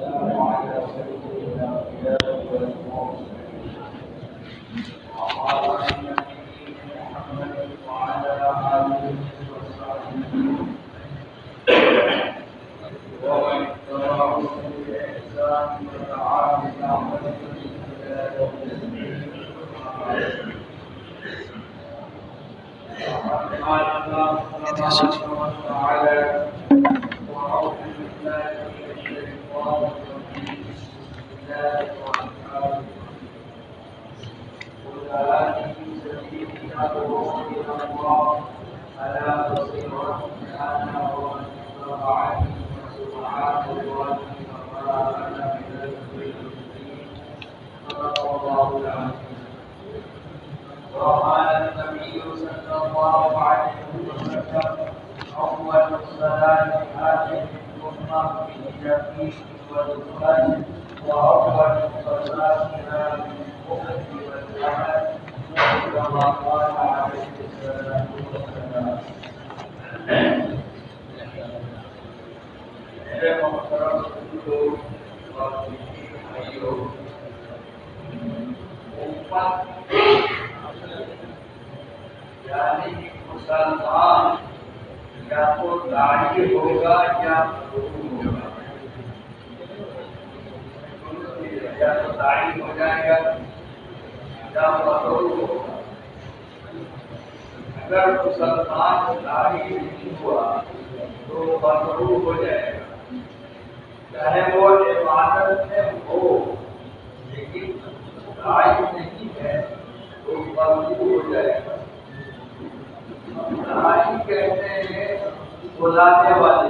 وعلى سيدنا الأنبياء والمرسلين وعلى نبينا محمد وعلى آله وصحبه ومن تبعهم بإحسان وتعالى بدعوته إلى يوم الدين. قال الله تبارك وتعالى: وأعوذ بالله من الشيطان الرجيم. بسم الله الرحمن الرحيم. قل هذه سبيلي أدعو إلى الله على بصيرة أنا ومن اتبعني وسبحان الله وما أنا من المشركين. صدق الله العظيم. وقال النبي صلى الله عليه وسلم: أول الصلاة هذه الأمة باليقين والإخلاص، وأول صلاتها بالحب والعمل، كما قال عليه الصلاة والسلام. میرے محترم دوستوں اور بھائیوں، امت یعنی مسلمان یا تو داعی ہوگا یا مظلوم ہوگا، یا تو داعی ہو جائے گا یا مظلوم ہوگا۔ اگر مسلمان داعی نہیں ہوا تو مظلوم ہو جائے گا، چاہے وہ عبادت میں ہو لیکن داعی نہیں ہے تو مظلوم ہو جائے گا۔ داعی کہتے ہیں بلانے والے۔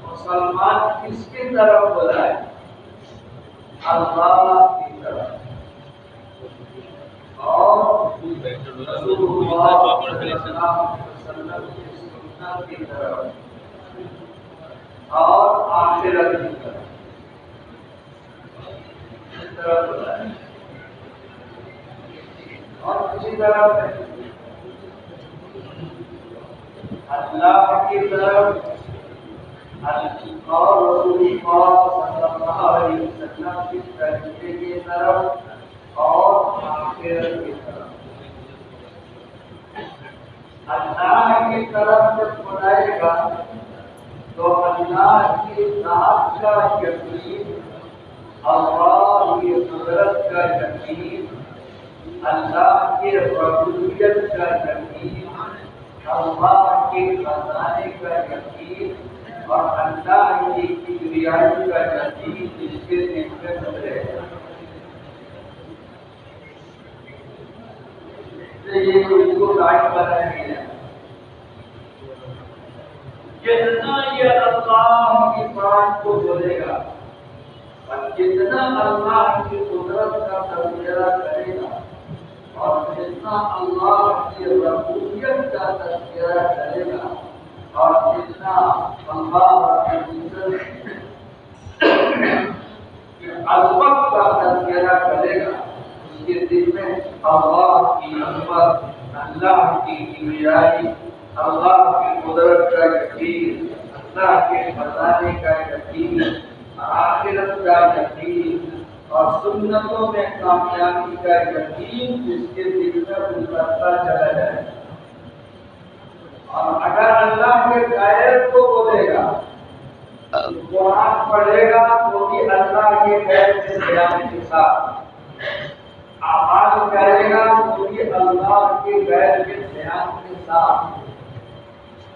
مسلمان کس کی طرف بلائے؟ اللہ کی طرف، اور رسول اللہ صلی اللہ علیہ وسلم کی سنت کی طرف، اور آخرت کی طرف بلائے، اور کسی طرف اللہ کی طرف اور رسول پاک صلی اللہ علیہ وسلم کی طریقے کی طرف اور آخرت کی طرف۔ اللہ کی طرف جب بلائے گا تو اللہ کی ذات کا یقین، اللہ کی قدرت کا یقین، اللہ کی ربوبیت کا یقین، اللہ کے خزانے کا یقین اور اللہ کی کبریائی کا یقین جس کے دل میں اترے گا۔ یہ اس کو داعی بنایا گیا۔ جتنا یہ اللہ کی بات کو بولے گا اور جتنا اللہ کی قدرت کا تذکرہ کرے گا اور جتنا اللہ کی ربوبیت کا تذکرہ کرے گا اور جتنا اللہ کی عظمت کا تذکرہ کرے گا، اس کے دل میں اللہ کی عظمت، اللہ کی کبریائی، اللہ کی قدرت کا یقین، اللہ کے خزانے کا یقین، آخرت کا یقین اور سنتوں میں کامیابی کا یقین جس کے دل میں اترتا چلا جائے۔ اور اگر اللہ کے غیر کو بولے گا، قرآن پڑھے گا تو بھی اللہ کے غیر کے بیان کے ساتھ، اعمال کرے گا تو بھی اللہ کے غیر کے بیان کے ساتھ،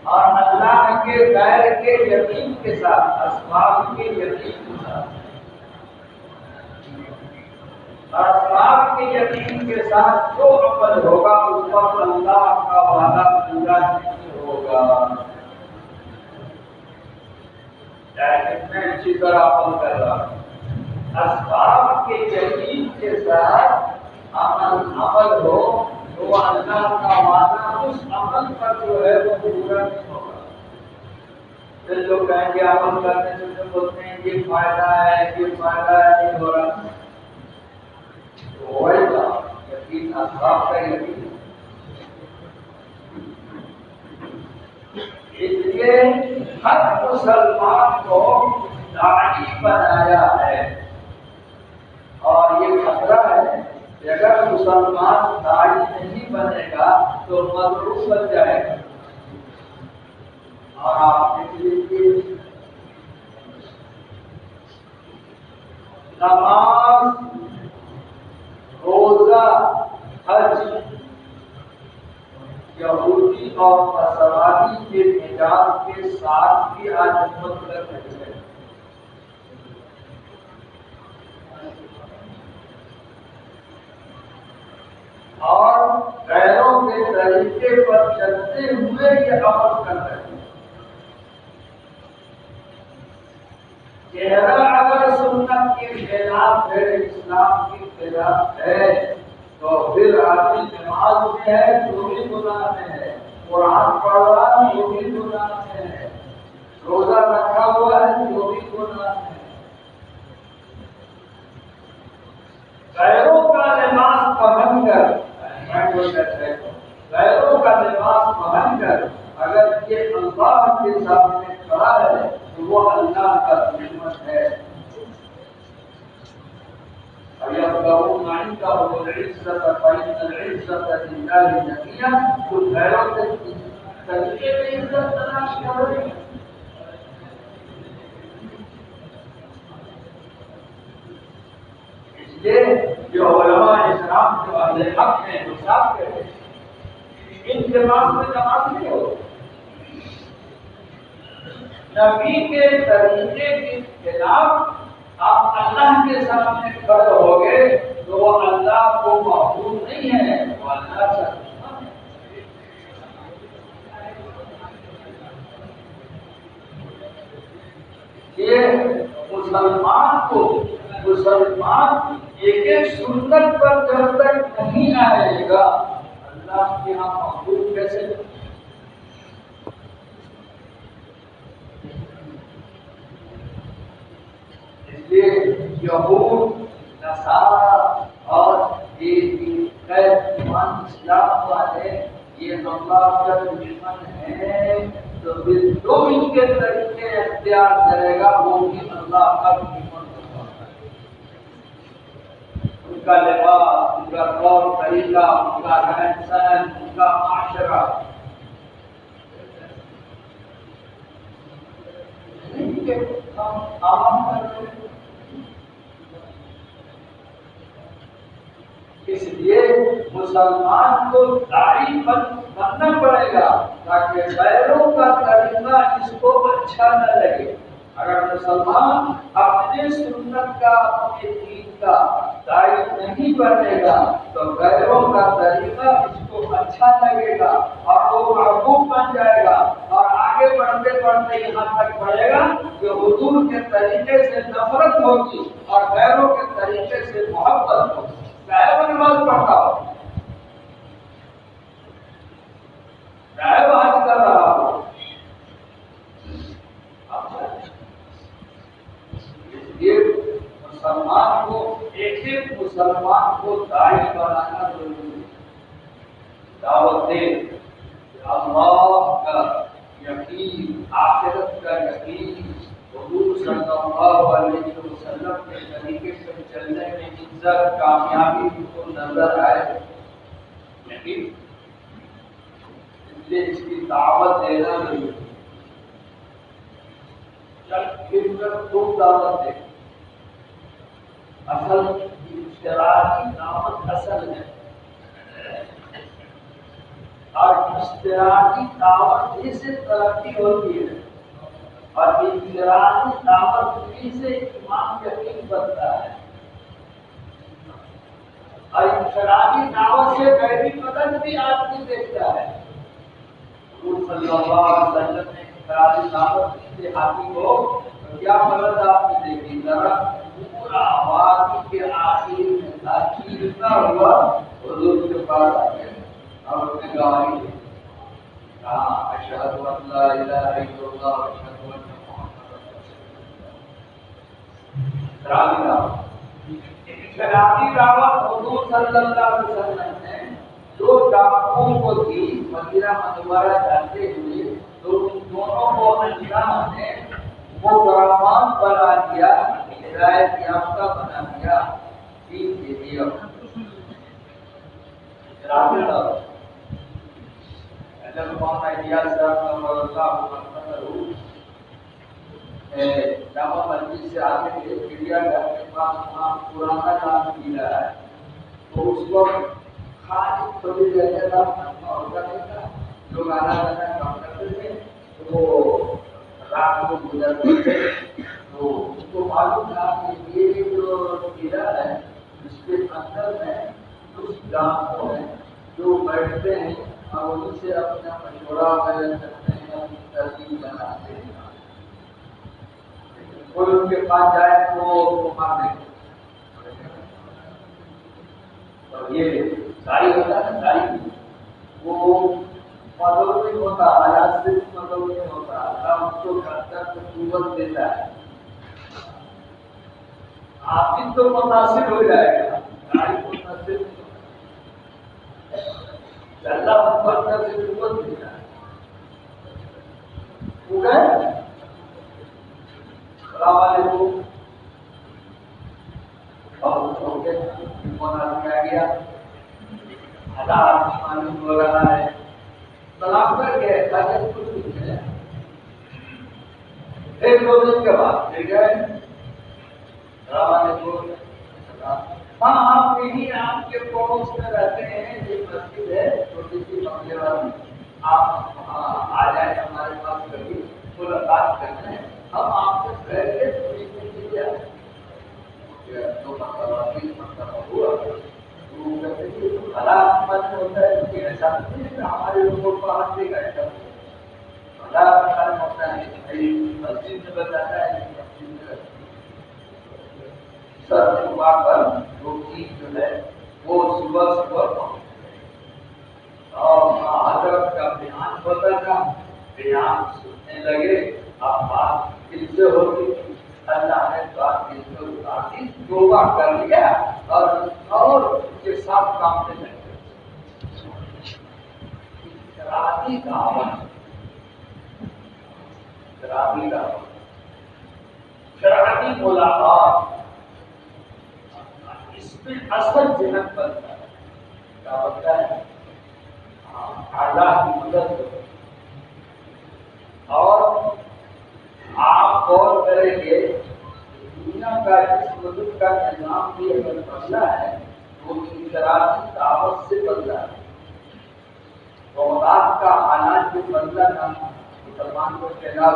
اور اللہ کے غیر کے یقین کے ساتھ، اسباب کے یقین کے ساتھ، اور اسباب کے یقین کے ساتھ جو عمل ہوگا اس پر اللہ کا وعدہ پورا نہیں ہوگا۔ میں اسی طرح عمل کر رہا ہوں، اسباب کے یقین کے ساتھ عمل ہو تو اللہ کا وعدہ اس عمل پر جو ہے وہ پورا نہیں ہوگا۔ پھر لوگ کہیں گے عمل کرنے سے جو بولتے ہیں یہ فائدہ ہے، یہ فائدہ ہے، نہیں ہو رہا، ہوئے گا یقین، اسباب کا یقین۔ اس لیے ہر مسلمان کو داعی بنایا ہے، اور یہ خطرہ ہے کہ اگر مسلمان داعی نہیں بنے گا تو مغرور بن جائے گا۔ اور آپ دیکھیے نماز، روزہ، حج یہودی اور نصرانی کے نجات کے ساتھ بھی آج امت کر رہی ہے۔ اور غیروں کے طریقے پر چلتے ہوئے یہ عمل کر رہے ہیں۔ چہرہ اگر سنت کے خلاف ہے، اسلام کے خلاف ہے، تو پھر آدمی نماز میں ہے جو بھی گناہ میں ہے، قرآن پڑھ رہا ہے جو بھی گناہ میں ہے، روزہ رکھا ہوا ہے جو بھی گناہ میں ہے۔ غیروں کا لباس پہن کر، غیروں کا لباس پہن کر اگر یہ اللہ کے سامنے کھڑا ہے تو وہ اللہ کا دشمن ہے۔ وَيَبْتَغُونَ عِندَهُمُ الْعِزَّةَ فَإِنَّ الْعِزَّةَ لِلَّهِ جَمِيعًا۔ کچھ غیروں کے طریقے میں عزت تلاش کر رہے ہیں۔ اس لیے جو علماء اسلام جو اہل حق ہیں وہ صاف کہتے ہیں ان کے پاس میں نماز نہیں ہوتی۔ نبی کے طریقے کے خلاف آپ اللہ کے سامنے کھڑے ہو گئے تو وہ اللہ کو معبود نہیں ہے، وہ اللہ کا دشمن ہے۔ یہ مسلمان ایک ایک سنت پر جب تک نہیں آئے گا اللہ کے یہاں معبود کیسے؟ یہود، نصارہ اور ایمان اسلام والے یہ اللہ کا دشمن ہے، تو پھر جو ان کے طریقے اختیار کرے گا وہ بھی اللہ کا دشمن ہوگا۔ ان کا لباس، ان کا طور طریقہ، ان کا رہن سہن، ان کا معاشرہ اس لیے مسلمان کو داعی بننا پڑے گا تاکہ غیروں کا طریقہ اس کو اچھا نہ لگے۔ اگر مسلمان اپنے سنت کا، اپنے دین کا داعی نہیں بنے گا تو غیروں کا طریقہ اس کو اچھا لگے گا اور وہ محبوب بن جائے گا، اور آگے بڑھتے بڑھتے یہاں تک بڑھے گا کہ حضور کے طریقے سے نفرت ہوگی اور غیروں کے طریقے سے محبت ہوگی۔ غائب نماز پڑھتا ہو، غائب حج کر رہا ہو، اس لیے مسلمان کو ایک ایک مسلمان کو داعی بنانا ضروری ہے۔ دعوت دے، اللہ کا یقین، آخرت کا یقین، حضور صلی اللہ علیہ وسلم کے طریقے سے چلنے میں عزت، کامیابی کو نظر آئے، لیکن اس لیے اس کی دعوت دینا نہیں، چل پھر کر خوب دعوت دے۔ اصل اشتراکی دعوت اصل ہے، اور اشتراکی دعوت سے ترقی ہوتی ہے، اور انفرادی دعوت سے ایمان یقین بنتا ہے، اور انفرادی دعوت سے غیبی مدد بھی آدمی دیکھتا ہے۔ حضور صلی اللہ علیہ وسلم نے انفرادی دعوت سے حاصل ہو تو کیا مدد آپ نے دیکھی؟ ذرا پورا وادی کے آخر میں تھا، چیرتا ہوا حضور کے پاس آ گیا اور اس نے گواہی دی، کہا اشہد ان لا الہ الا اللہ واشہد ان محمد رسول اللہ۔ انفرادی دعوت حضور صلی اللہ علیہ وسلم نے جو ڈاکوؤں کو دی، مدینہ منورہ جاتے ہوئے تو ان کو احیاء صاحب اللہ عنہ جامع مسجد سے آتے تھے چڑیا گھر کے پاس وہاں پرانا نام قلعہ ہے، تو اس وقت خاص تھوڑی جگہ کا ہوتا نہیں تھا، لوگ آنا جانا کام کرتے تھے، تو وہ رات کو گزرتے تھے، تو اس کو معلوم تھا کہ یہ جو قلعہ ہے اس کے اندر میں کچھ گاؤں ہیں جو بیٹھتے ہیں اور ان سے اپنا مشورہ کرتے ہیں، اپنی ترتیب بناتے ہیں، کوئی ان کے پاس جائے تو وہ مار دیں گے۔ اور یہ ساری ہوتا ہے نا، ساری وہ مدعو نہیں ہوتا، حیات صرف مدعو نہیں ہوتا، اللہ اس کو کرتا تو قوت دیتا ہے، آپ بھی تو متاثر ہو جائے گا، ساری متاثر نہیں ہوتا، اللہ مقدر سے قوت دیتا ہے۔ ہو گئے؟ السلام علیکم، بہت ہو گئے، کون آدمی آ گیا، حالات معلوم ہو رہا ہے، سلام کر کے تاکہ کچھ نہیں ہے، ایک دو دن کے بعد ٹھیک ہے، السلام علیکم، ہاں آپ یہی آپ کے پڑوس میں رہتے ہیں، یہ مسجد ہے چھوٹی سی بنگلے والی، آپ آ جائیں ہمارے پاس کبھی ملاقات کرنا ہے، ہم آپ سے پہلے تھوڑی سی چیزیں آئیں دو مرتبہ تین مرتبہ ہوا حالات مت ہوتا ہے کہ ایسا نہیں ہے کہ ہمارے لوگوں کو ہاتھ دے گا، ایسا حالات ہوتا ہے، مسجد میں بتاتا ہے کہ مسجد میں سر چھپا کر وہ چیز جو ہے وہ صبح صبح اور حضرت کا بیان ہوتا تھا، بیان سننے لگے، اب بات دل سے ہوتی، اللہ نے بات دل سے اتار دی، توبہ کر لیا اور اس کے ساتھ کام میں لگے۔ شرابی دعوت، شرابی دعوت، شرابی ملاقات، اس میں اصل جنت بنتا ہے، کیا بنتا ہے؟ اللہ کی مدد، اور آپ غور کریں گے دنیا کا جس ملک کا نظام بھی اگر بدلا ہے وہ انفرادی دعوت سے بدلا ہے، بغداد کا حالات جو بدلا تھا مسلمان کو خلاف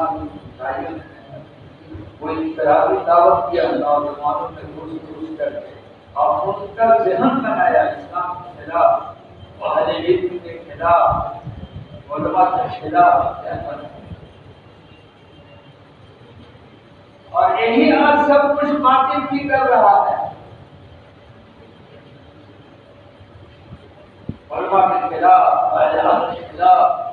وہ انفرادی دعوت کیا نوجوانوں میں گھس کر کے اور ان کا ذہن بنایا اسلام کے خلاف، اہل علم کے خلاف، علماء کے خلاف، اور یہی آج سب کچھ باطل بھی کر رہا ہے، علماء کے خلاف، اہل حق کے خلاف۔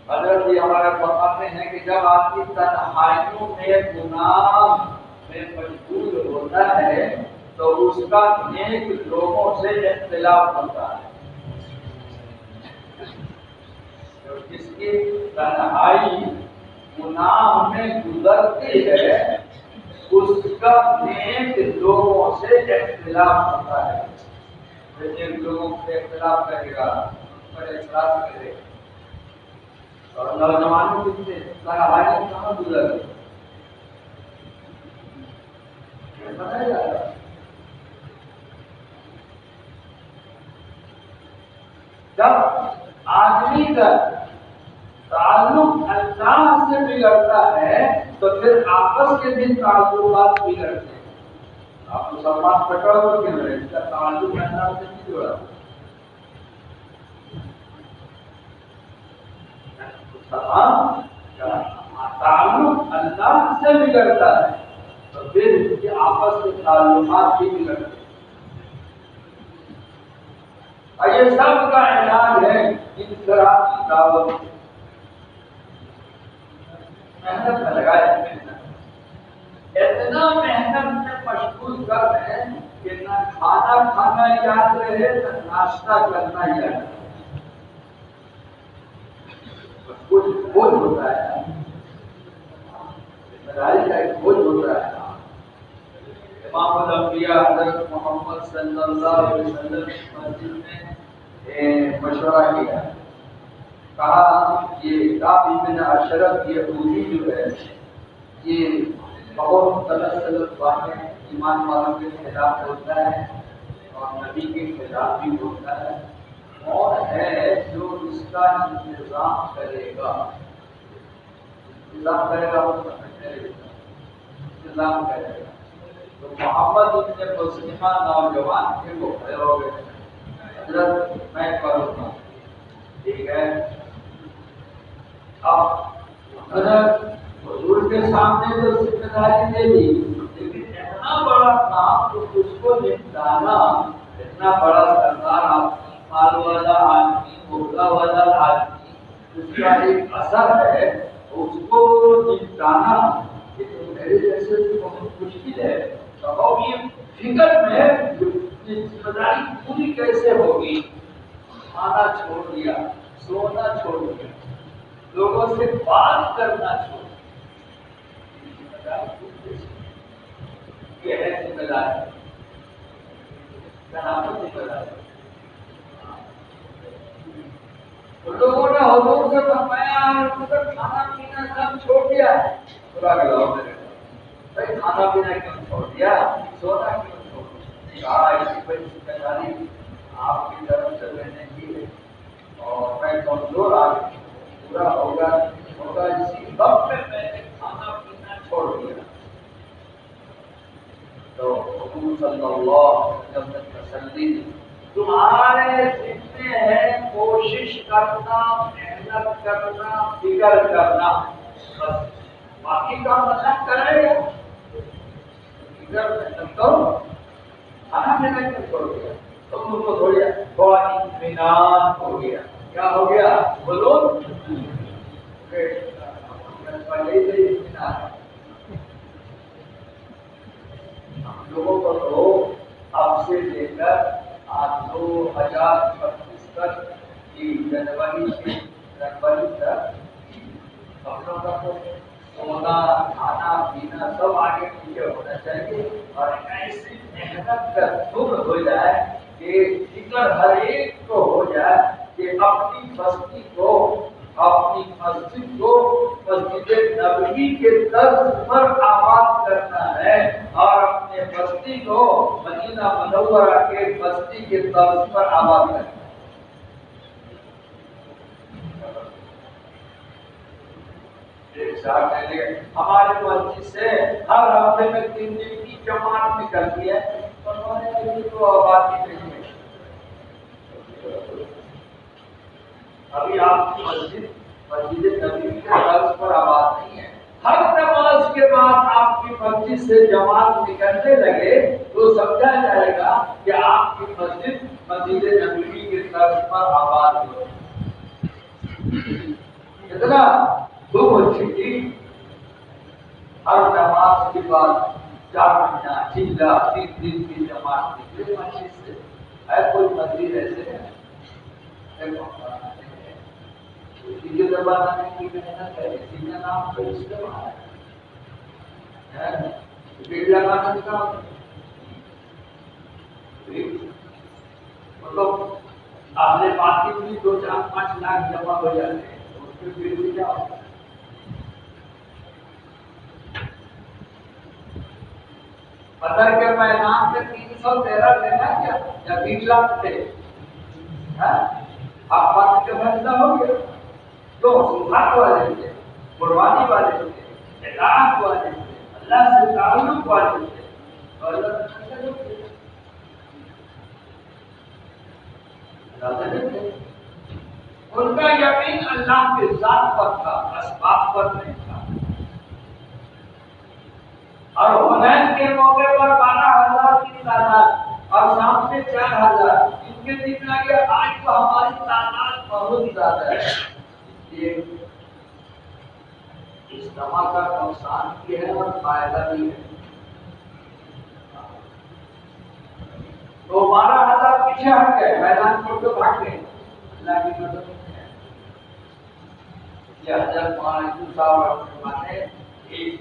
حضرت جی ہمارے فرماتے ہیں کہ جب آدمی تنہائیوں میں گناہ میں مشغول ہوتا ہے تو اس کا نیک لوگوں سے اختلاف ہوتا ہے، جس کی تنہائی گناہ میں گزرتی ہے اس کا نیک لوگوں سے اختلاف ہوتا ہے، نیک لوگوں سے اختلاف کرے گا، اس پر اعتراض کرے گا، اور نوجوانوں کی تنہائی کہاں گزر بتایا جا رہا ہے۔ جب آدمی کا تعلق اللہ سے بگڑتا ہے تو پھر آپس کے بھی تعلقات بگڑتے ہیں۔ آپ مسلمان پکڑ ہو کیوں رہے؟ اس کا تعلق اللہ سے نہیں جڑا، تعلق اللہ سے بگڑتا ہے تو پھر اس کے آپس کے تعلقات بھی بگڑتے ہیں، اور یہ سب کا علاج ہے انفرادی دعوت، محنت میں لگائے، اتنا محنت میں مشغول کر رہے ہیں کہ نہ کھانا کھانا یاد رہے نہ ناشتہ کرنا یاد رہے، کچھ بوجھ ہوتا ہے، ذمہ کا ایک بوجھ ہوتا ہے۔ امام الانبیاء حضرت محمد صلی اللہ علیہ وسلم کی مسجد میں مشورہ کیا، کہا یہ کعب بن اشرف یہودی جو ہے یہ بہت غلط باتیں ایمان والوں کے خلاف ہوتا ہے اور نبی کے خلاف بھی ہوتا ہے، اور ہے جو اس کا انتظام کرے گا، انتظام کرے گا، انتظام کرے گا۔ تو محمد ابن مسلمہ نوجوان تھے، وہ کھڑے ہو گئے، حضرت میں کروں گا، ٹھیک ہے۔ اب حضرت حضور کے سامنے تو ذمہ داری دے دی، لیکن اتنا بڑا کام تو اس کو نپٹانا، اتنا بڑا سردار آدمی، مال والا آدمی، عہدہ والا آدمی، اس کا ایک اثر ہے، اس کو نپٹانا لیکن میرے جیسے بہت مشکل ہے۔ تو اب یہ فکر میں ذمہ داری پوری کیسے ہوگی؟ کھانا چھوڑ دیا، سونا چھوڑ دیا، لوگوں سے بات کرنا چھوڑ دیا، یہ ہے ذمہ داری، ذمہ داری۔ لوگوں نے حضور سے فرمایا کھانا پینا سب چھوڑ دیا ہے، برا لگا میرے بھائی، کھانا پینا کیوں چھوڑ دیا، سونا کیوں چھوڑ دیا؟ کہا ایسی بڑی ذمہ داری آپ کی طرف سے میں نے کی ہے اور میں کمزور آدمی، پورا ہوگا اسی وقت میں نے کھانا پینا چھوڑ دیا۔ تو حضور صلی اللہ علیہ وسلم نے تسلی دی، تمہارے ذمے ہے کوشش کرنا، محنت کرنا، فکر کرنا، بس باقی کام اللہ کرے گا، فکر محنت کرو، کھانا پینا کیوں چھوڑ دیا؟ تم کو تھوڑا اطمینان ہو گیا، کیا ہو گیا بولو؟ ہم لوگوں کو تو اب سے لے کر آج 2025 تک کی جنوری تک ہم لوگوں کا تو سونا، کھانا پینا سب آگے پیچھے ہونا چاہیے، اور ایسی محنت کا دور ہو جائے کہ فکر ہر ایک کو ہو جائے کہ اپنی بستی کو، اپنی مسجد کو مسجد نبوی کے طرز پر آباد کرنا ہے، اور اپنے بستی کو مدینہ منورہ کے بستی کے طرز پر آباد کرنا ہے۔ ہمارے مسجد سے ہر ہفتے میں 3 دن کی جماعت نکلتی ہے، تو آبادی نہیں ہے۔ ابھی آپ کی مسجد نبی کے طرز پر آباد نہیں ہے۔ ہر نماز کے بعد آپ کی مسجد سے جماعت نکلنے لگے تو سمجھا جائے گا کہ آپ کی مسجد نبی کے طرز پر آباد ہو۔ اتنا دو چھٹی ہر نماز کے بعد 4 مہینہ چلا 3 دن کی جماعت نکلے مسجد سے، ہے کوئی مسجد ایسے ہے؟ اسی کے زبان میں کی محنت ہے، اسی کا نام تو استعمال ہے، بھیڑ لگانا کا مطلب اہل باطل بھی 2-4-5 لاکھ جمع ہو جاتے ہیں، اس کے بھیڑ بھی کیا ہوتا ہے؟ بدر کے میدان سے 313 لینا کیا یا 20 لاکھ تھے؟ آپ بات کا فیصلہ ہو گیا، تو سبحان والے تھے، قربانی والے تھے، اطاعت والے تھے، اللہ سے تعلق والے تھے، اور ان کا یقین اللہ کے ذات پر تھا، اسباب پر نہیں تھا۔ اور حنین کے موقع پر 12,000 کی تعداد اور سامنے 4,000، ان کے دن آ گیا، آج تو ہماری تعداد بہت زیادہ ہے۔ یہ اجتماع کا نقصان بھی ہے اور فائدہ بھی ہے۔ تو 12,000 پیچھے ہٹ گئے، میدان چھوڑ کے بھاگ گئے، اللہ کی مدد ہے۔ یہ حضرت مولانا صاحب فرماتے ہیں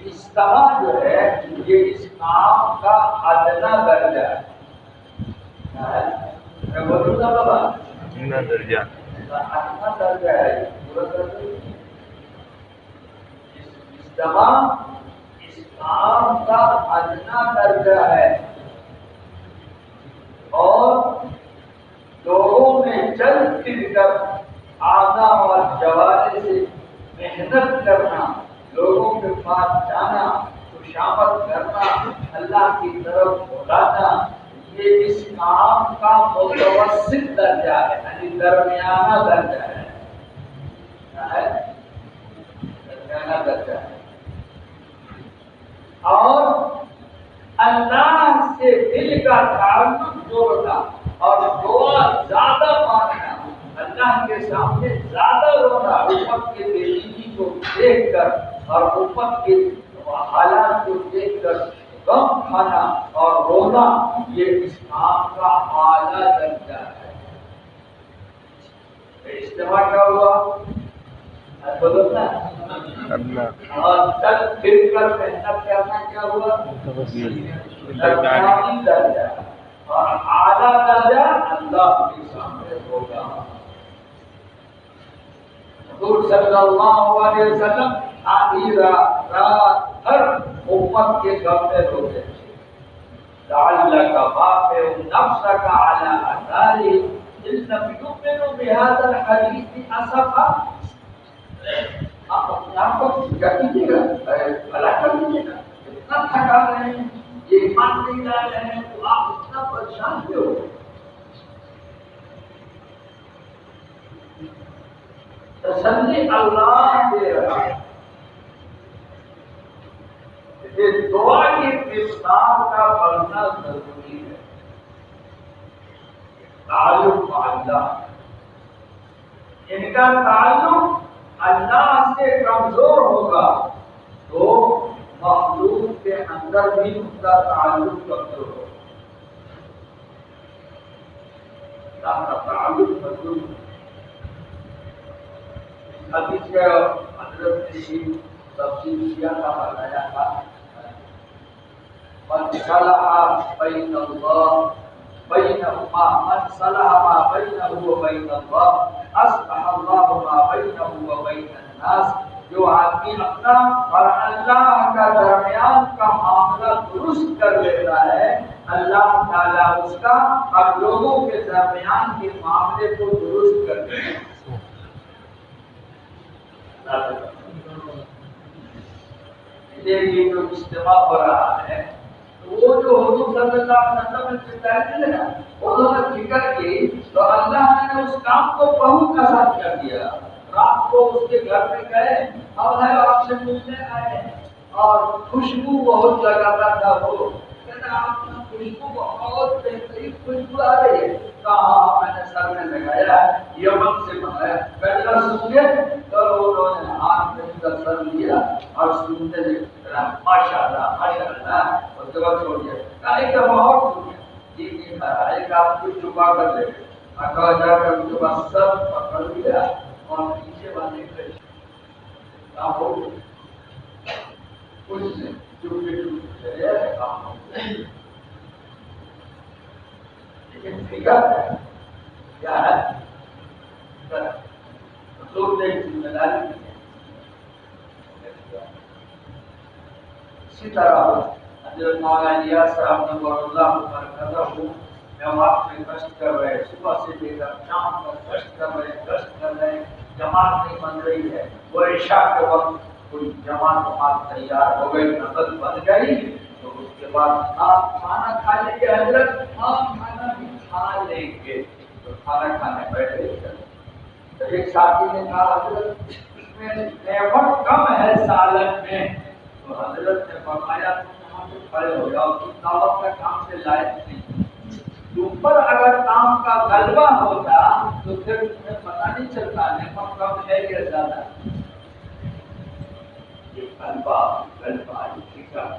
اجتماع جو ہے یہ اس کام کا ادنا درجہ ہے۔ میں بولوں گا بابا، ادنا درجہ ادنا درجہ ہے، پورا درجہ اجتماع اسلام کا ادنا درجہ ہے، اور لوگوں میں چل پھر کر آنا اور جوارے سے محنت کرنا، لوگوں کے پاس جانا، خوشامد کرنا، اللہ کی طرف بلانا، یہ اس کام کا متوسط درجہ ہے، یعنی درمیانہ درجہ ہے، کیا ہے؟ درمیانہ درجہ ہے۔ اور اللہ سے دل کا تعلق جوڑنا اور دعا زیادہ مانگنا، اللہ کے سامنے زیادہ رونا، امت کے بےدینی کو دیکھ کر اور امت کے حالات کو دیکھ کر غم کھانا اور رونا، یہ اسلام کا اعلیٰ درجہ ہے۔ اجتماع کیا ہوا؟ بولو نا، اور چل پھر کر محنت کرنا کیا ہوا؟ درمیانی درجہ، اور اعلیٰ درجہ اللہ کے سامنے ہوگا۔ حضور صلی اللہ علیہ وسلم آدھی رات ہر امت کے غم میں روتے تھے۔ لعلک باخع نفسک علی آثارہم ان لم یؤمنوا بہذا الحدیث اسفا۔ آپ اپنے آپ کو کیا کیجیے گا، بھلا کر لیجیے گا، اتنا تھکا رہے ہیں، یہ ایمان نہیں لا رہے ہیں، تو آپ اتنا پریشان کیوں ہو؟ تسلی اللہ دے رہا ہے۔ یہ دعا کی کردار کا بننا ضروری ہے، تعلق اللہ، ان کا تعلق اللہ سے کمزور ہوگا تو مخلوق کے اندر بھی ان کا تعلق کمزور ہوگا، اللہ کا تعلق مضبوط ہوگا۔ حدیث کے حضرت نے تفصیل کیا تھا، بتایا تھا، من صلح بین اللہ بینہما، من صلح ما بینہ وبین اللہ اصلح اللہ ما بینہ وبین الناس۔ جو آدمی اپنا اور اللہ کا درمیان کا معاملہ درست کر لیتا ہے، اللہ تعالیٰ اس کا اور لوگوں کے درمیان کے معاملے کو درست کر دیتا ہے۔ یہ جو اجتماع ہو رہا ہے، وہ جو حضور صلی اللہ علیہ وسلم نے بتایا نا، انہوں نے فکر کی تو اللہ نے اس کام کو بہت آسان کر دیا۔ رات کو اس کے گھر میں گئے، اب ہے آپ سے ملنے آئے ہیں، اور خوشبو بہت لگاتا تھا، وہ کہنا آپ کی خوشبو بہت بہترین خوشبو آ رہی ہے، کہا میں نے سر میں لگایا، یمن سے منگایا، پہلا سنگے تو انہوں نے ہاتھ میں کا سر لیا اور سنتے رہا، ماشاء اللہ ماشاء اللہ، اور دعا چھوڑ دیا، ایک دفعہ اور سنیا، جی نہیں کہا، ایک آپ کو چھپا کر لے، اکا جا کر ان کے پاس سب پکڑ لیا اور پیچھے والے کر کام ہو گیا، کچھ نہیں، چوکے چلے کام ہو گیا۔ لیکن فکر کیا ہے؟ حضور نے ذمہ داری دی ہے۔ اسی طرح حضرت مولانا الیاس صاحب نور اللہ برکاتہ جماعت میں گشت کر رہے، صبح سے لے کر شام تک گشت کر رہے، جماعت نہیں بن رہی ہے، وہ عشاء کے وقت کوئی جماعت تیار ہو گئی، نقل بن گئی، تو اس کے بعد آپ کھانا کھا لیں گے حضرت، ہم کھانا بھی کھا لیں گے، تو کھانا کھانے بیٹھے۔ ایک ساتھی نے کہا حضرت اس میں نعمت کم ہے سالن میں، تو حضرت نے فرمایا تم یہاں سے کھڑے ہو جاؤ، تم دعوت کا کام سے لائق نہیں، تم پر اگر کام کا غلبہ ہوتا تو پھر تمہیں پتہ نہیں چلتا نعمت کم ہے یا زیادہ۔ یہ غلبہ فکر،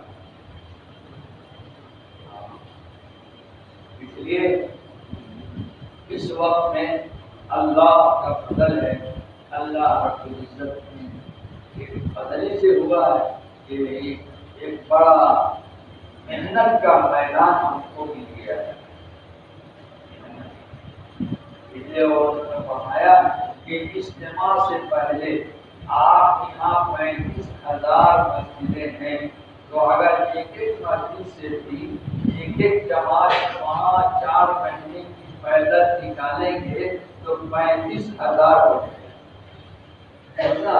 اس لیے اس وقت میں اللہ کا فضل ہے، اللہ رب العزت نے ایک فضل سے ہوا ہے کہ ایک بڑا محنت کا میدان ہم کو مل گیا ہے۔ اس لیے وہ فرمایا کہ اجتماع سے پہلے آپ یہاں 35,000 مسجدیں ہیں، تو اگر ایک ایک مسجد سے بھی ایک ایک جماعت وہاں 4 مہینے کی پیدل نکالیں گے تو 35,000 ہو جائے گا،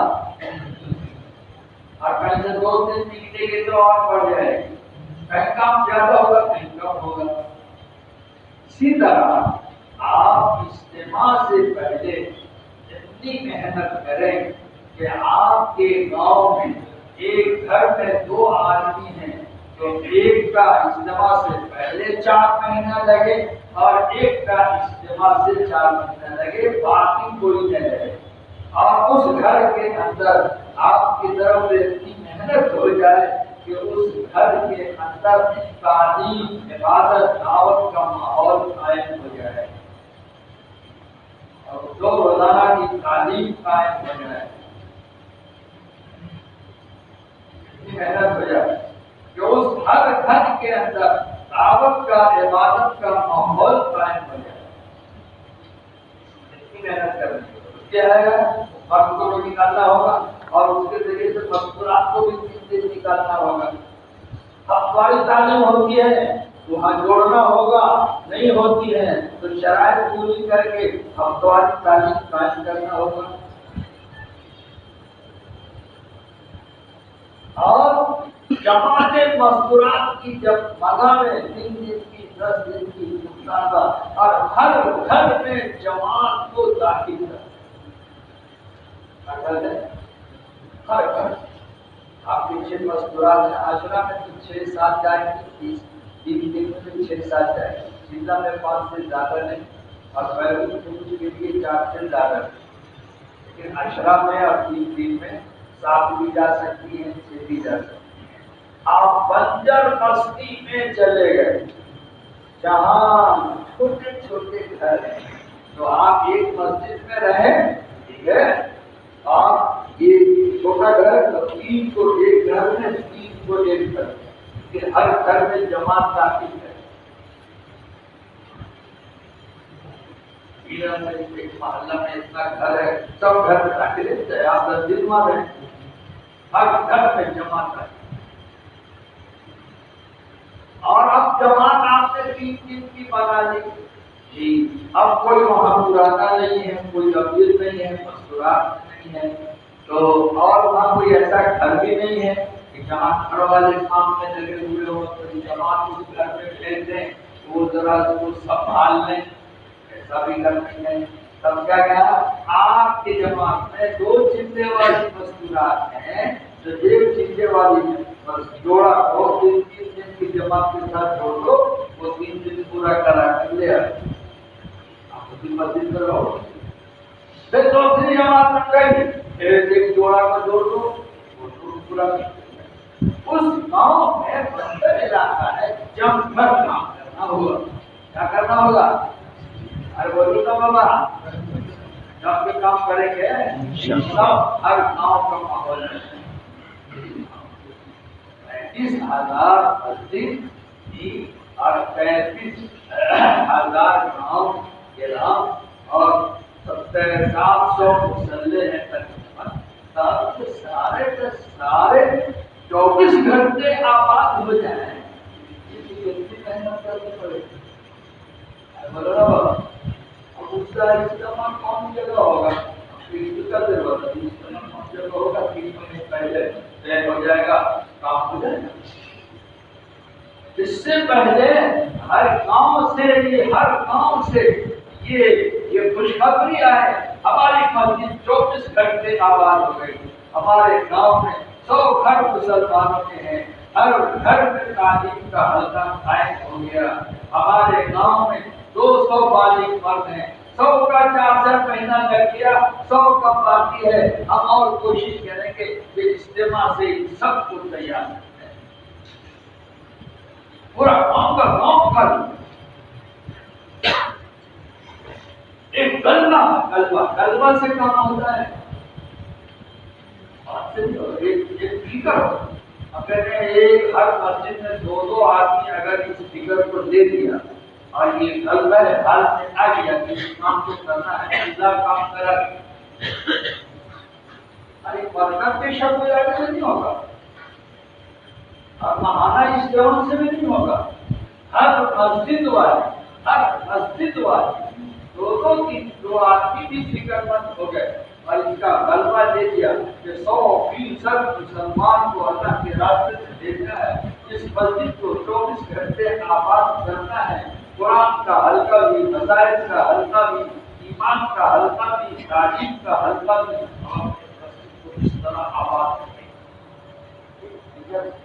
اور کہیں سے 2 دن نکلے گے تو اور بڑھ جائے گی، کہیں کام زیادہ ہوگا کہیں کم ہوگا۔ اسی طرح آپ اجتماع سے پہلے اتنی محنت کریں کہ آپ کے گاؤں میں ایک گھر میں 2 آدمی ہیں تو ایک کا اجتماع سے پہلے 4 مہینہ لگے اور ایک کا اجتماع سے 4 مہینہ لگے، باقی کوئی نہ لگے، اور اس گھر کے اندر آپ کی طرف سے اتنی محنت ہو جائے کہ اس گھر کے اندر تعلیم، عبادت، دعوت کا ماحول قائم ہو جائے اور 2 روزانہ کی تعلیم قائم ہو جائے، اتنی محنت ہو جائے کہ اس ہر گھر کے اندر دعوت کا، عبادت کا ماحول قائم ہو جائے، اتنی محنت کرنی ہے۔ کیا ہے وقت کو بھی نکالنا ہوگا اور اس کے ذریعے سے مذکورات کو بھی نکالنا ہوگا۔ ہفتواری تعلیم ہوتی ہے وہاں جوڑنا ہوگا، نہیں ہوتی ہے تو شرائط پوری کر کے ہفتواری تعلیم قائم کرنا ہوگا، اور جماعت مذکورات کی جب مزہ میں 3 دن کی 10 دن کی مطالبہ اور ہر گھر میں جماعت کو داخل کرنا، ہر گھر آپ پیچھے مذکورات ہیں، عاشورہ میں تو 6-7 جائیں گی، 3 دن میں 6-7 جائیں گی، سیدھا میں 5 سے زیادہ نہیں، اور بیرون کے لیے 4 سے زیادہ نہیں، لیکن عاشورہ میں اور 3 دن میں 7 بھی جا سکتی ہیں، 6 بھی جا سکتی ہیں۔ آپ بنجر بستی میں چلے گئے جہاں چھوٹے چھوٹے گھر ہیں تو آپ ایک مسجد میں رہیں، ٹھیک ہے، آپ یہ چھوٹا گھر 3 کو ایک گھر میں، 3 کو ایک گھر، کہ ہر گھر میں جماعت داخل ہے۔ ایک محلہ میں اتنا گھر ہے، سب گھر میں داخل ہے، آپ 10 دن وہاں رہیں، ہر گھر میں جماعت داخل، اور اب جماعت آپ نے 3 دن کی بنا لی جی، اب کوئی وہاں پرانا نہیں ہے، کوئی ابیر نہیں ہے، مذکورات نہیں ہے، تو اور وہاں کوئی ایسا گھر بھی نہیں ہے کہ جہاں گھر والے کام میں لگے ہوئے ہو تو جماعت اس گھر میں بھیج دیں وہ ذرا اس کو سنبھال لیں، ایسا بھی گھر نہیں ہے۔ تب کیا کہا، آپ کی جماعت میں 2 چندے والی مذکورات ہیں تو ایک چندے والی بس جوڑا ہو، 3 دن کی جماعت کے ساتھ جوڑ دو، وہ 3 دن پورا کرا کر لے آئے، آپ اسی مسجد میں رہو، پھر دوسری جماعت بن گئی، پھر ایک جوڑا کا جوڑ دو، وہ پورا اس گاؤں میں بندر علاقہ ہے، جم کر کام کرنا ہوگا، کیا کرنا ہوگا، ارے بولو نا بابا، جب بھی کام کریں گے سب ہر گاؤں کا ماحول ہے۔ 35,000 مسجد کی اور 35,000 گاؤں گرام اور 700 مسلح ہیں تقریباً، سارے کے سارے 24 گھنٹے آباد ہو جائیں، کتنی محنت کرنی پڑے گی، بولو نا بابا۔ اب اس کا اجتماع کون جگہ ہوگا، کر دے گا اجتماع کون جگہ ہوگا، 3 مہینے پہلے طے ہو جائے گا، کام ہو جائے گا۔ اس سے پہلے ہر گاؤں سے یہ خوشخبری آئے ہماری مسجد 24 گھنٹے آباد ہو گئی، ہمارے گاؤں میں 100 گھر مسلمانوں کے ہیں، ہر گھر میں تعلیم کا حلقہ قائم ہو گیا، ہمارے گاؤں میں 200 بالغ مرد ہیں، 100 کا 4 مہینہ لگ گیا، 100 کا باقی ہے، ہم اور کوشش کریں گے کہ اجتماع سے سب کو تیار کریں، پورا گاؤں کا گاؤں کر ایک کلمہ سے کام ہوتا ہے، ایک فکر ہو، اگر ایک ہر مسجد میں 2 آدمی اگر اس فکر کو دے دیا اور یہ غلبہ حالت میں آ گیا کہ اس کام کو کرنا ہے، اللہ کام کرا ارے برکت کے شب سے نہیں ہوگا اور مہانا اس لیول سے بھی نہیں ہوگا. ہر مسجد والے دونوں کی دو آدمی بھی فکر مند ہو گئے اور اس کا غلبہ دے دیا کہ 100% مسلمان کو اللہ کے راستے سے دیکھنا ہے، اس مسجد کو 24 گھنٹے آباد کرنا ہے، قرآن کا حلقہ بھی، مسائل کا حلقہ بھی، ایمان کا حلقہ بھی، تعلیم کا حلقہ بھی، اور مسجد کو اس طرح آباد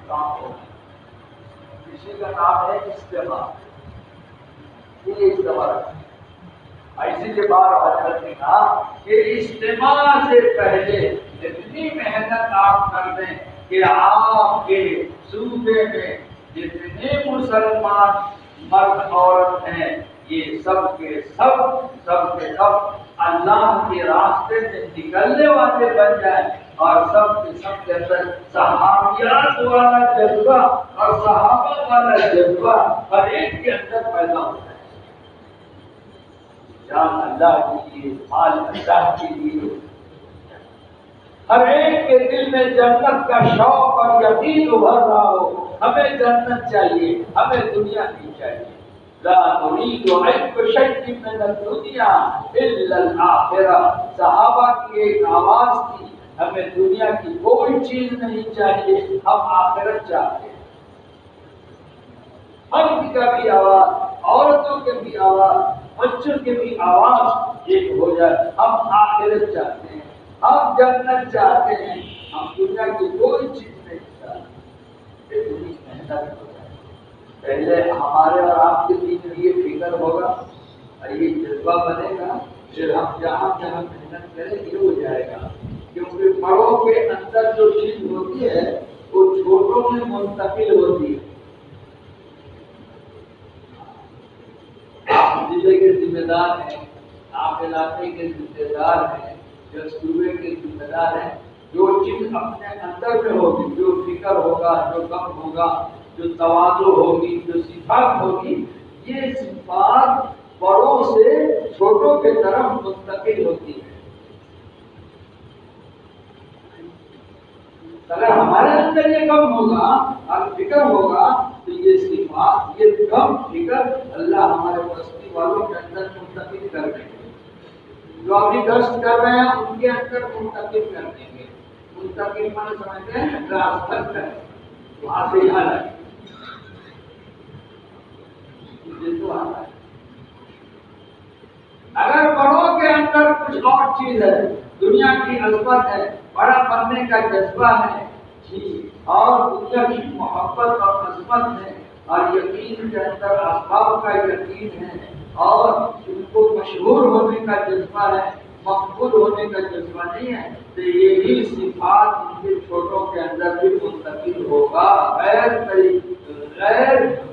کام ہو. اسی کا نام ہے اجتماع. یہ اجتماع ایسی کے بعد حضرت نے کہا کہ اجتماع سے پہلے اتنی محنت آپ کر دیں کہ آپ کے صوبے میں جتنے مسلمان مرد عورت ہیں یہ سب کے سب اللہ کے راستے میں نکلنے والے بن جائیں اور سب کے اندر صحابیات والا جذبہ اور صحابہ والا جذبہ ہر ایک کے اندر پیدا ہوتا ہے. جان اللہ کے لیے، مال اللہ کے لیے، ہر ایک کے دل میں جنت کا شوق اور یقین ابھر رہا ہو. ہمیں جنت چاہیے، ہمیں دنیا نہیں چاہیے. لا نريد عيب شيء من الدنيا الا الاخرة. صحابہ کی ایک آواز تھی، ہمیں دنیا کی کوئی چیز نہیں چاہیے، ہم آخرت چاہتے ہیں. مرد کا بھی آواز، عورتوں کے بھی آواز، بچوں کے بھی آواز ایک ہو جائے. ہم آخرت چاہتے ہیں، ہم جنت چاہتے ہیں، ہم دنیا کی کوئی چیز نہیں چاہتے. اتنی محنت ہو جائے. پہلے ہمارے اور آپ کے بیچ یہ فکر ہوگا اور یہ جذبہ بنے گا، پھر ہم جہاں محنت کریں یہ ہو جائے گا. کیونکہ بڑوں کے اندر جو چیز ہوتی ہے وہ چھوٹوں میں منتقل ہوتی ہے. آپ ضلع کے ذمہ دار ہیں، آپ علاقے کے ذمہ دار ہیں، جو صوبے کے ذمہ دار ہیں. جو چیز اپنے اندر میں ہوگی، جو فکر ہوگا، جو غم ہوگا، جو تواضع ہوگی، جو صفات ہوگی، یہ صفات بڑوں سے چھوٹوں کی طرف منتقل ہوتی ہے. اگر ہمارے اندر یہ کم ہوگا اور فکر ہوگا تو یہ صفات، یہ کم فکر اللہ ہمارے بستی والوں کے اندر منتقل کر دیں گے. جو ابھی گشت کر رہے ہیں ان کے اندر منتقل کر دیں گے. منتقل مانے سمجھتے ہیں ٹرانسفر کریں، وہاں سے یہاں لائیں. اگر بڑوں کے اندر کچھ اور چیز ہے، دنیا کی عظمت ہے، بڑا بننے کا جذبہ ہے اور دنیا کی محبت اور عظمت ہے اور یقین کے اندر اسباب کا یقین ہے اور ان کو مشہور ہونے کا جذبہ ہے، مقبول ہونے کا جذبہ نہیں ہے، تو یہی صفات ان کے چھوٹوں کے اندر بھی منتقل ہوگا. غیر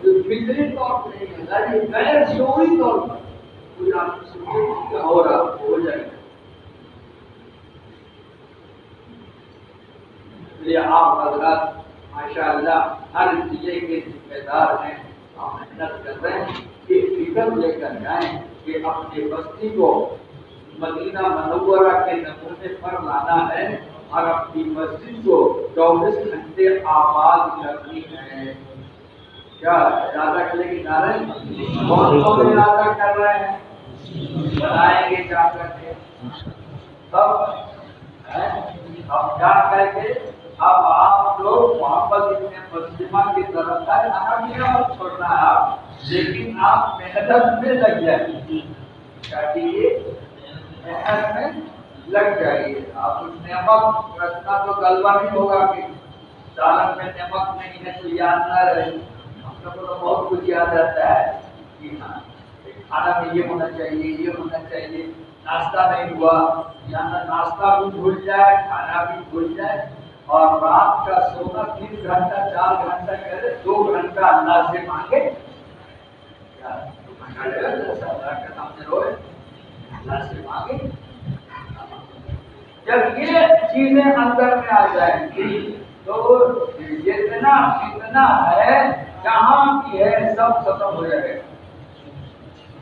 فطری طور پر نہیں، غیر شعوری طور پر کوئی آپ کیا ہو رہا ہو جائے گا. یہ آپ حضرات ماشاء اللہ ہر ضلع کے ذمہ دار ہیں، ہم محنت کر رہے ہیں کہ فکر لے کر جائیں کہ اپنی بستی کو مدینہ منورہ کے نمونے پر لانا ہے اور اپنی مسجد کو 24 گھنٹے آباد کرنی ہے. کیا ارادہ کرنے کی نعرہ بہت ارادہ کر رہے ہیں، بنائیں گے جا کر کے سب اب جا کر کے. اب آپ لوگ محبت ابن مسلمہ کی طرف آئے، آنا اور چھوڑنا ہے آپ، لیکن آپ محنت میں لگ جائیے. کیا کیجیے؟ محنت میں لگ جائیے. آپ نمک رکھنا تو غلبہ نہیں ہوگا کہ سالن میں نمک نہیں ہے تو یاد نہ رہے. ہم لوگ کو تو بہت کچھ یاد رہتا ہے کہ ہاں کھانا میں یہ ہونا چاہیے، یہ ہونا چاہیے. ناشتہ نہیں ہوا، یہاں ناشتہ بھی بھول جائے، کھانا بھی بھول جائے اور رات کا سونا 3 گھنٹہ 4 گھنٹہ کرے، 2 گھنٹہ اللہ سے مانگے. اللہ کے سامنے روئے، اللہ سے مانگے. جب یہ چیزیں اندر میں آ جائیں گی تو جتنا فتنہ ہے جہاں کی ہے سب ختم ہو جائے گا.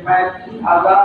35,000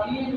3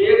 1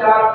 4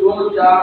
2-4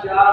4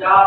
4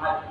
5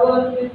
2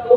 2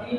3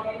3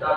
4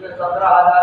17,000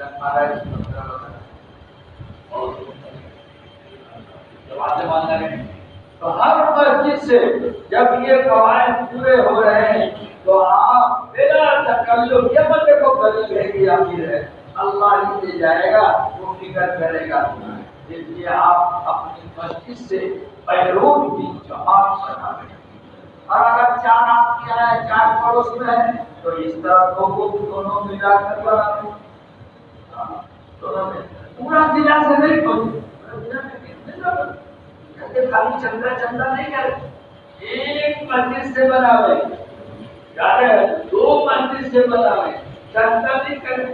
18-17 باتیں مان رہے ہیں. تو ہر مسجد سے جب یہ قواعد پورے ہو رہے ہیں تو آپ بلا تکلف یہ بندے کو غریب ہے کہ امیر ہے اللہ ہی دے جائے گا وہ فکر کرے گا. اس لیے آپ اپنی مسجد سے بیرون کی جماعت بنا رہے ہیں. اور اگر 4 آپ کیا ہے 4 پڑوس میں ہے تو اس طرح دونوں ملا کر بنا دیں. پورا ضلع سے نہیں خالی چندہ نہیں کرے ایک مسجد سے بناوے یاد ہے 2 مسجد سے بناوے چندہ نہیں کرے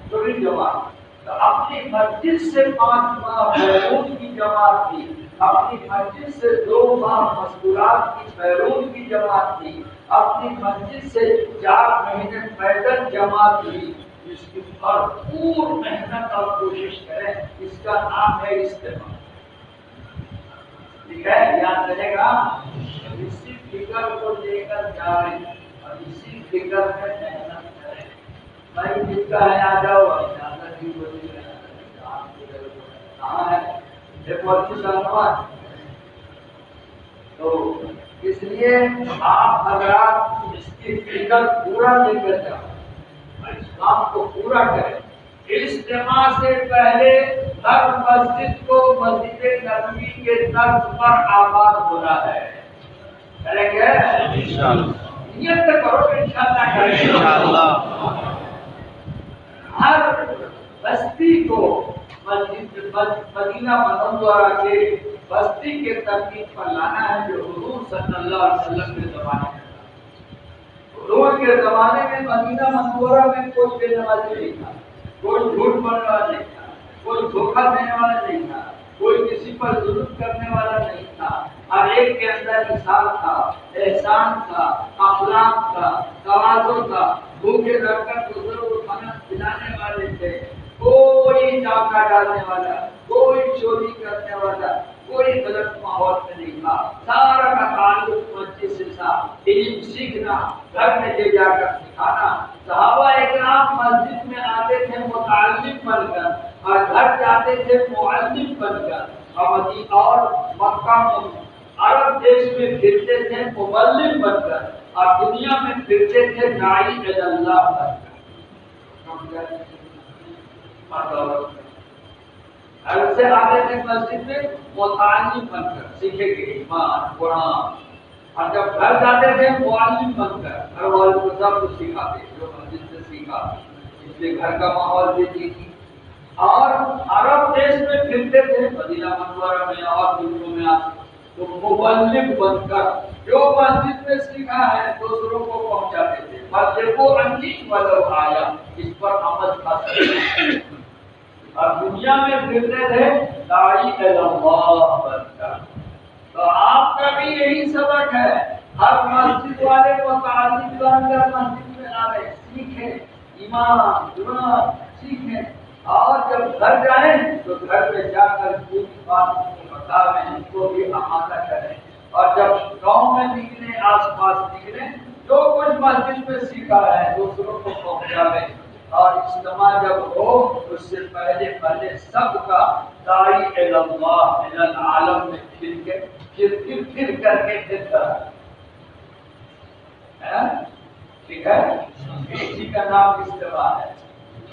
تھوڑی جماعت. تو اپنی مسجد سے 5 ماہ بیرون کی جماعت تھی. اپنی مسجد سے 2 ماہ مذکورات کی بیرون کی جماعت تھی. اپنی مسجد سے 4 مہینے پیدل جماعت تھی. اس کی بھرپور محنت اور کوشش کریں. اس کا نام ہے اجتماع. ٹھیک ہے یاد رہے گا. اسی فکر کو لے کر جائیں اور اسی فکر میں محنت کریں. بھائی جس کا ہے آ جاؤ کہاں ہے تو اس لیے آپ حضرات اس کی فکر پورا لے کر جاؤ اس کام کو پورا کریں. اجتماع سے پہلے ہر مسجد کو مسجد نبوی کے طرز پر آباد ہونا ہے. کریں گے انشاءاللہ. نیت کرو انشاءاللہ کریں گے انشاءاللہ. ہر بستی کو مدینہ منورہ کے بستی کے ترتیب پر لانا ہے جو حضور صلی اللہ علیہ وسلم کے زمانے میں تھا. حضور کے زمانے میں مدینہ منورہ میں کوئی بے نمازی نہیں تھا, کوئی جھوٹ بولنے والا نہیں تھا, کوئی دھوکہ دینے والا نہیں تھا, کوئی کسی پر ظلم کرنے والا نہیں تھا. ہر ایک کے اندر انصاف تھا, احسان تھا, اخلاق تھا, تواضع تھا. بھوکے رکھ کر دوسروں کو کھانا کھلانے والے تھے. کوئی ڈاکہ ڈالنے والا, کوئی چوری کرنے والا, کوئی غلط ماحول میں نہیں تھا. سارا کا تعلق مسجد سے تھا. علم سیکھنا, گھر میں لے جا کر سکھانا. صحابہ اکرام مسجد میں آتے تھے متعلم بن کر اور گھر جاتے تھے معلم بن کر. اور مکہ عرب دیش میں پھرتے تھے مبلغ بن کر اور دنیا میں پھرتے تھے داعی اللہ بن کر. گھر سے آتے تھے مسجد میں متعلم بن کر سیکھے گے ایمان قرآن, اور جب گھر جاتے تھے معلم بن کر گھر والوں کو سب کچھ سکھاتے جو مسجد سے سیکھا. اس لیے گھر کا ماحول بھی دیکھی. اور عرب دیش میں پھرتے تھے مدینہ منورہ میں اور ملکوں میں آتے تو مبلغ بن کر جو مسجد میں سیکھا ہے دوسروں کو پہنچاتے تھے. بلغوا عنی ولو آیا, اس پر عمل کرتے. اور دنیا میں پھرتے تھے داعی اللہ بن کر. تو آپ کا بھی یہی سبق ہے. ہر مسجد والے متعلم بن کر مسجد میں آئے, سیکھیں ایمان قرآن سیکھیں. اور جب گھر جائیں تو گھر میں جا کر پوری بات کو بتائیں, ان کو بھی آمادہ کریں. اور جب گاؤں میں نکلیں آس پاس نکلیں جو کچھ مسجد میں سیکھا ہے دوسروں کو پہنچائیں. اور اجتماع جب ہو اس سے پہلے سب کا داعی اللہ العالم میں پھر کر کے پھرتا ہے. ٹھیک ہے, اسی کا نام اجتماع ہے.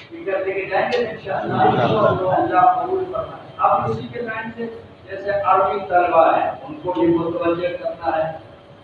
فکر لے کے جائیں گے انشاءاللہ اللہ قبول فرمائے. اب اسی کے لائن سے جیسے عربی طلبہ ہیں ان کو بھی متوجہ کرنا ہے,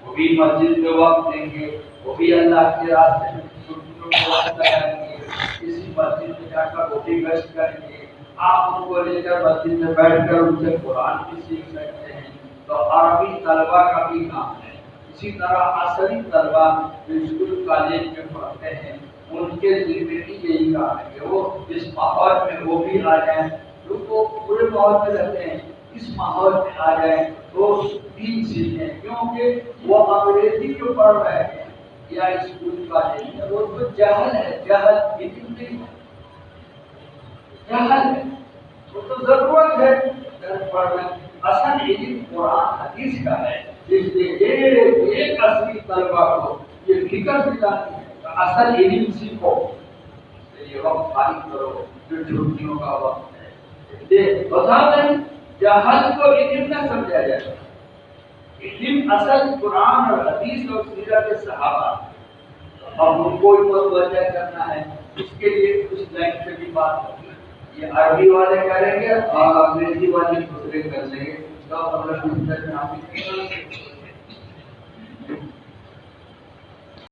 وہ بھی مسجد میں وقت دیں گے, وہ بھی اللہ کے راستے میں چھٹیوں کو وقت لگائیں گے. اسی مسجد میں جا کر وہ بھی گشت کریں گے. آپ ان کو لے کر مسجد میں بیٹھ کر ان سے قرآن بھی سیکھ سکتے ہیں. تو عربی طلبہ کا بھی کام ہے. اسی طرح عصری طلبہ جو اسکول کالج میں پڑھتے ہیں ان کے ذمہ بھی یہی کام ہے کہ وہ اس ماحول میں وہ بھی آ جائیں. جو وہ پورے ماحول میں رہتے ہیں اس ماحول میں آ جائیں تو بھی سیکھیں. کیونکہ وہ انگریزی جو پڑھ رہے ہیں یا اسکول کالج میں وہ تو جہل ہے, جہل علم نہیں ہے, جہل ہے. وہ تو ضرورت ہے پڑھ رہے ہیں. اصل علم قرآن حدیث کا ہے. اس لیے ایک عصری طلبہ کو یہ فکر دلاتی ہے اصل علم سیکھو. یہ وقت خالی کرو جو چھٹیوں کا وقت ہے. بتا دیں جہل کو علم نہ سمجھا جائے. علم اصل قرآن اور حدیث اور سیرت صحابہ. اب ان کو متوجہ کرنا ہے، اس کے لیے کچھ لائن سے بھی بات ہوگی. یہ عربی والے کریں گے اور انگریزی والے دوسرے کر لیں گے. تو